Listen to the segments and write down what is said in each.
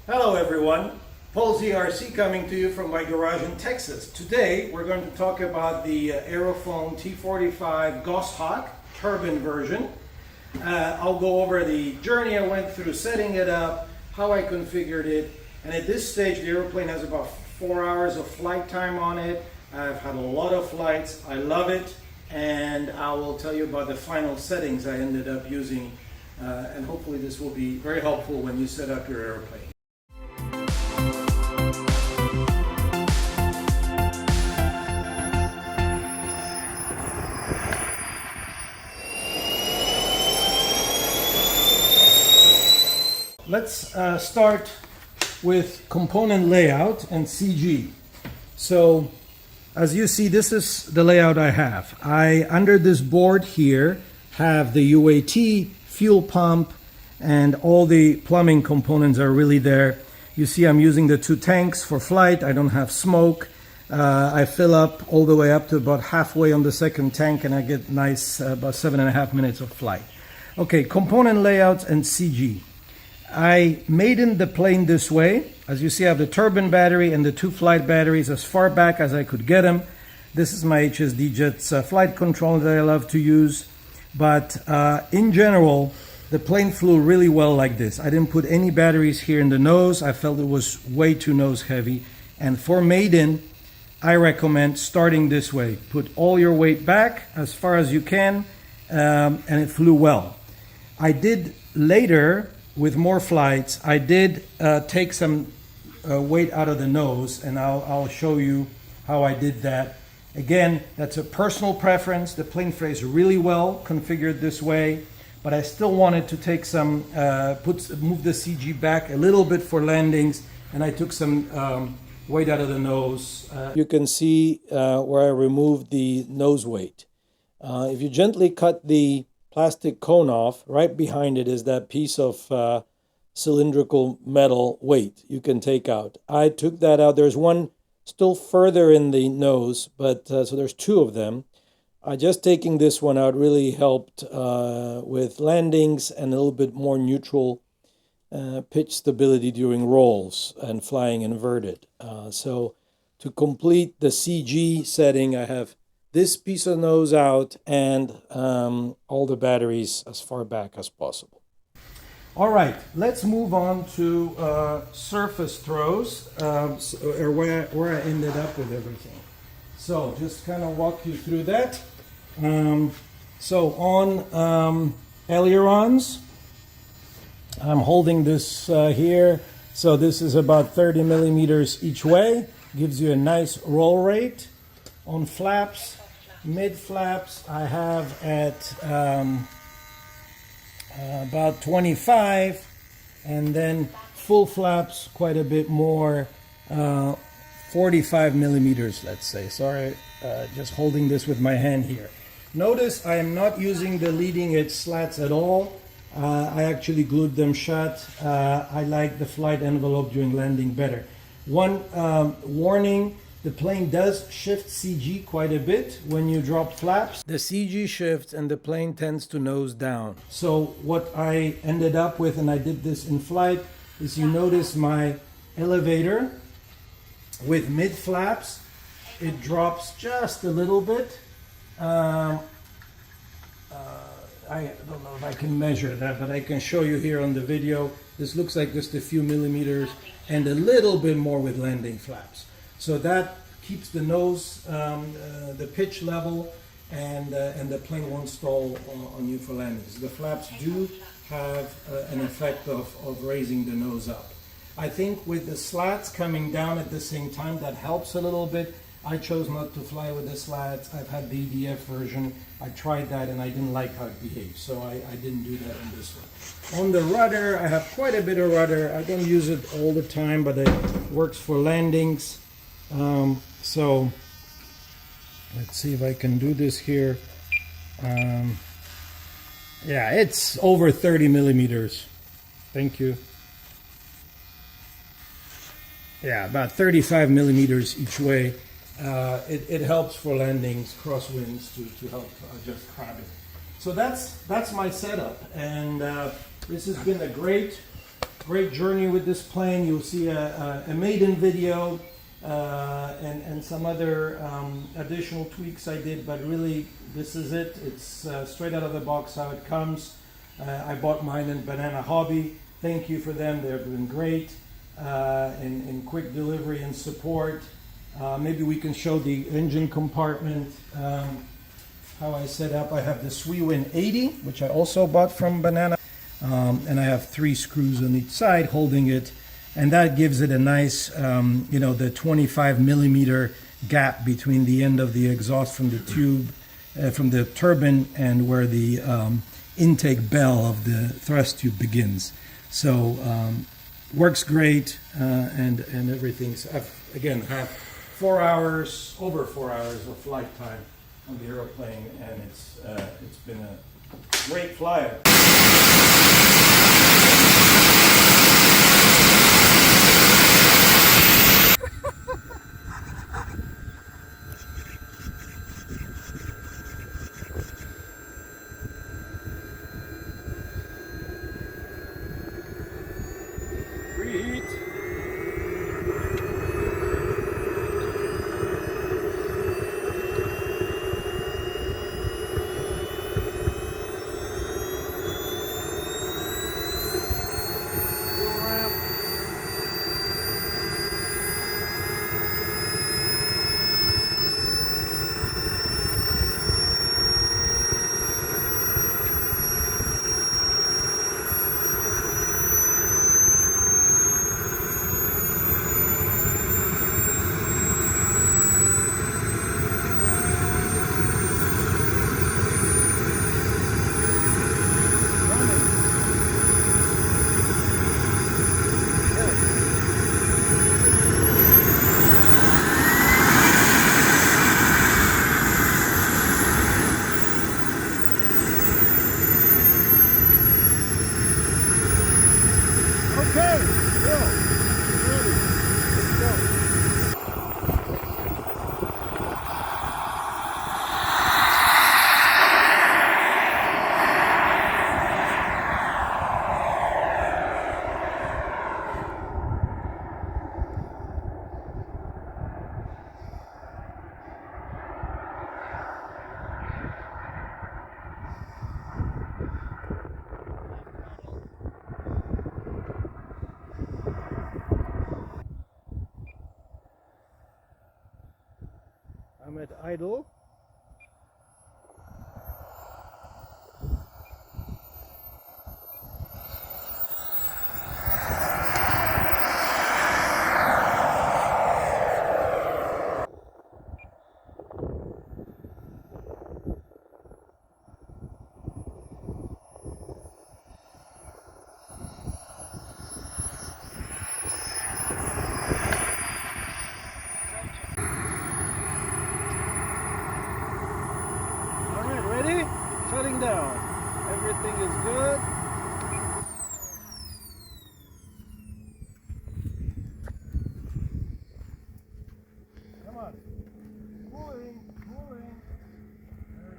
Hello everyone, Paul ZRC coming to you from my garage in Texas. Today we're going to talk about the Aerofoam T-45 Goshawk turbine version. I'll go over the journey I went through setting it up, how I configured it, and at this stage the airplane has about 4 hours of flight time on it. I've had a lot of flights, I love it, and I will tell you about the final settings I ended up using, and hopefully this will be very helpful when you set up your airplane. Let's start with component layout and CG. So as you see, this is the layout I have. Under this board here, have the UAT, fuel pump, and all the plumbing components are really there. You see I'm using the 2 tanks for flight. I don't have smoke. I fill up all the way up to about halfway on the second tank, and I get nice about 7.5 minutes of flight. Okay, component layouts and CG. I Maiden the plane this way. As you see, I have the turbine battery and the 2 flight batteries as far back as I could get them. This is my HSD Jet's flight controller that I love to use. But in general, the plane flew really well like this. I didn't put any batteries here in the nose. I felt it was way too nose heavy. And for Maiden, I recommend starting this way. Put all your weight back as far as you can, and it flew well. I did later, with more flights, I did take some weight out of the nose, and I'll show you how I did that. Again, that's a personal preference. The plane flies really well configured this way, but I still wanted to take some, move the CG back a little bit for landings, and I took some weight out of the nose. You can see where I removed the nose weight. If you gently cut the plastic cone off, right behind it is that piece of cylindrical metal weight you can take out. I took that out. There's one still further in the nose, but so there's 2 of them. Just taking this one out really helped with landings and a little bit more neutral pitch stability during rolls and flying inverted. So to complete the CG setting, I have this piece of nose out and all the batteries as far back as possible. All right, let's move on to surface throws, or where I ended up with everything. So just kind of walk you through that. So on ailerons, I'm holding this here. So this is about 30 millimeters each way. Gives you a nice roll rate. On flaps, mid flaps, I have at about 25, and then full flaps quite a bit more, 45 millimeters, let's say. Sorry, just holding this with my hand here. Notice I am not using the leading edge slats at all. I actually glued them shut. I like the flight envelope during landing better. One warning, the plane does shift CG quite a bit when you drop flaps. The CG shifts and the plane tends to nose down. So what I ended up with, and I did this in flight, is you notice my elevator with mid flaps, it drops just a little bit. I don't know if I can measure that, but I can show you here on the video. This looks like just a few millimeters and a little bit more with landing flaps. So that keeps the nose, the pitch level, and the plane won't stall on you for landings. The flaps do have an effect of raising the nose up. I think with the slats coming down at the same time, that helps a little bit. I chose not to fly with the slats. I've had the EDF version. I tried that and I didn't like how it behaved, so I didn't do that on this one. On the rudder, I have quite a bit of rudder. I don't use it all the time, but it works for landings. So let's see if I can do this here. Yeah, it's over 30 millimeters. Thank you. Yeah, about 35 millimeters each way. It helps for landings, crosswinds, to help just crabbing. So that's my setup, and this has been a great great journey with this plane. You'll see a Maiden video and some other additional tweaks I did, but really this is it. It's straight out of the box how it comes. I bought mine in Banana Hobby. Thank you for them. They've been great in quick delivery and support. Maybe we can show the engine compartment, how I set up. I have the Swiwin 80, which I also bought from Banana. And I have 3 screws on each side holding it. And that gives it a nice, the 25 millimeter gap between the end of the exhaust from the tube, from the turbine, and where the intake bell of the thrust tube begins. So works great, and everything's. I've again have 4 hours, over 4 hours of flight time on the airplane, and it's been a great flyer. Reheat. Okay, go. Ready. Let's go. I'm at idle. Ready? Shutting down. Everything is good. Come on. Cooling, cooling. There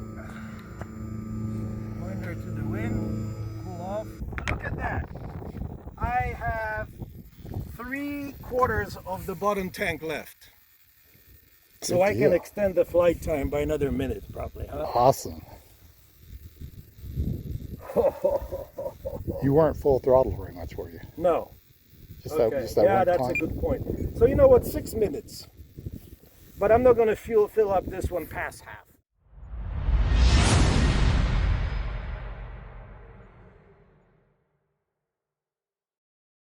we go. Pointer to the wind. Cool off. Look at that. I have 3/4 of the bottom tank left. So I can extend the flight time by another minute probably, huh? Awesome. You weren't full throttle very much, were you? No. Just Okay. that Yeah, one that's climb? a good point. So you know what, 6 minutes. But I'm not going to fill up this one past half.